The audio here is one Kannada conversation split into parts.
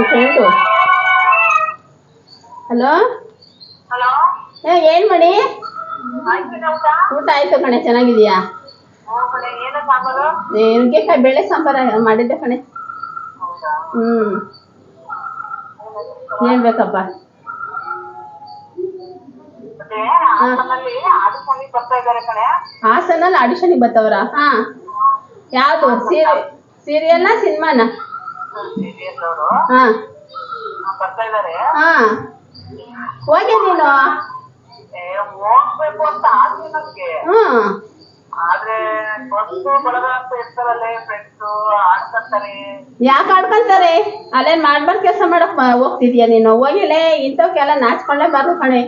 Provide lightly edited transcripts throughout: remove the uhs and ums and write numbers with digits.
ಫ್ರೆಂಡು. ಹಲೋ ಹಲೋ, ಏನ್ ಮಾಡಿ? ಊಟ ಆಯ್ತು ಕಣೆ, ಚೆನ್ನಾಗಿದೀಯಾ? ಏನು ಸಾಂಬಾರು? ನುಗ್ಗೆಕಾಯಿ ಬೇಳೆ ಸಾಂಬಾರು ಮಾಡಿದ್ದೆ ಕಣೆ. ಏನ್ ಬೇಕಪ್ಪ? ಹಾಸನಲ್ಲಿ ಆಡಿಷನ್ಗೆ ಬರ್ತವ್ರ? ಹಾ, ಯಾವ್ದು ಸೀರಿಯಲ್ ಸಿನಿಮಾನ? ಹಾ ಹಾ, ಹೋಗಿ ನೀನು? ಹೋಗ್ಬೇಕು ಅಂತ ಆಸೆ ನಮ್ಗೆ. ಆದ್ರೆ ಬಂದು ಬಳಗ ಅಂತ ಇರ್ತಾರಲ್ಲೇ ಫ್ರೆಂಡ್ಸು, ಆಡ್ಕೊಂತಾರೆ. ಯಾಕೆ ಆಡ್ಕೊಂತಾರೆ? ಅಲ್ಲೇನ್ ಮಾಡ್ಬಾರ್ದು ಕೆಲಸ ಮಾಡಕ್ ಹೋಗ್ತಿದ್ಯಾ ನೀನು? ಹೋಗಿಲೇ, ಇಂಥವಕ್ಕೆಲ್ಲ ನಾಚ್ಕೊಳ್ಳೇಬಾರ್ದು ಕಣೆ.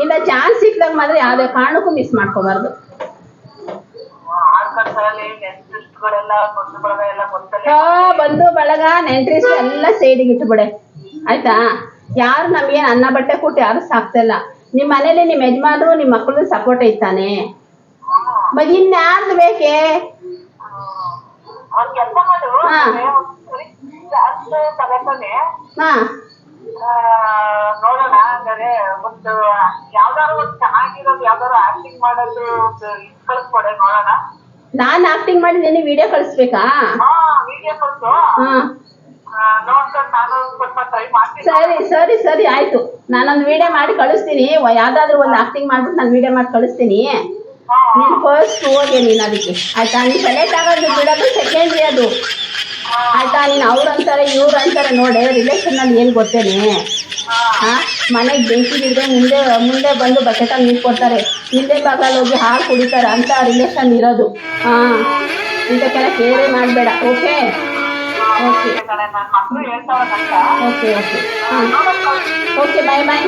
ಇಲ್ಲ ಚಾನ್ಸ್ ಸಿಕ್ದಾಗ ಮಾತ್ರ ಯಾವ್ದೇ ಕಾರಣಕ್ಕೂ ಮಿಸ್ ಮಾಡ್ಕೋಬಾರ್ದು. ಬಂದು ಬಳಗ ನೆಂಟ್ರಿಸ್ಟ್ ಎಲ್ಲ ಸೈಡಿಗೆ ಇಟ್ಬಿಡೆ, ಆಯ್ತಾ? ಯಾರು ನಮ್ಗೇನು ಅನ್ನ ಬಟ್ಟೆ ಕೊಟ್ಟು ಯಾರು ಸಾಕ್ತಿಲ್ಲ. ನಿಮ್ಮ ಮನೇಲಿ ನಿಮ್ಮ ಯಜಮಾನ್ರು ನಿಮ್ಮ ಮಕ್ಕಳು ಸಪೋರ್ಟ್ ಐತಾನೆ, ಮತ್ತೆ ಇನ್ಯಾರ್ದು ಬೇಕೇ? ನೋಡೋಣ ಹಂಗಾರೆ. ಒಂದು ಯಾವ್ದಾದ್ರು ಒಂದು ಚೆನ್ನಾಗಿರೋದು ಯಾವ್ದಾದ್ರು ಆಕ್ಟಿಂಗ್ ಮಾಡೋದು ಕಳಿಸ್ಕೊಡೆ ನೋಡೋಣ. ನಾನ್ ಆಕ್ಟಿಂಗ್ ಮಾಡಿ ನಿನ್ನೆ ವಿಡಿಯೋ ಕಳಿಸ್ಬೇಕಾ? ವಿಡಿಯೋ ಕಳಿಸು, ನೋಡ್ಕೊಂಡು ನಾನು ಸ್ವಲ್ಪ ಟ್ರೈ ಮಾಡ್ತೀನಿ. ಸರಿ ಸರಿ ಸರಿ ಆಯ್ತು, ನಾನೊಂದು ವಿಡಿಯೋ ಮಾಡಿ ಕಳಿಸ್ತೀನಿ. ಯಾವ್ದಾದ್ರು ಒಂದು ಆಕ್ಟಿಂಗ್ ಮಾಡ್ಬಿಟ್ಟು ನಾನು ವಿಡಿಯೋ ಮಾಡಿ ಕಳಿಸ್ತೀನಿ. ನೀನು ಫಸ್ಟ್ ಹೋಗಿ ನೀನು ಅದಕ್ಕೆ, ಆಯ್ತಾ? ನೀನು ಸೆಲೆಕ್ಟ್ ಆಗೋದು ಬಿಡೋದು ಸೆಕೆಂಡ್ರಿ ಅದು, ಆಯ್ತಾ? ನೀನು ಅವ್ರು ಅಂತಾರೆ ಇವ್ರು ಅಂತಾರೆ ನೋಡಿ, ರಿಲೇಷನ್ನಲ್ಲಿ ಏನು ಗೊತ್ತೇನೆ? ಹಾಂ, ಮನೆಗೆ ಬೆಂಕಿ ಬಿದ್ದರೆ ಮುಂದೆ ಬಂದು ಬಕೆಟಲ್ಲಿ ನೀರು ಕೊಡ್ತಾರೆ, ಹಿಂದೆ ಭಾಗದಲ್ಲಿ ಹೋಗಿ ಹಾಲು ಕುಡಿತಾರೆ ಅಂತ ರಿಲೇಷನ್ ಇರೋದು. ಹಾಂ, ಇದಕ್ಕೆಲ್ಲ ಕೇರೇ ಮಾಡಬೇಡ. Okay okay okay okay. ಹಾಂ ಓಕೆ, ಬಾಯ್ ಬಾಯ್.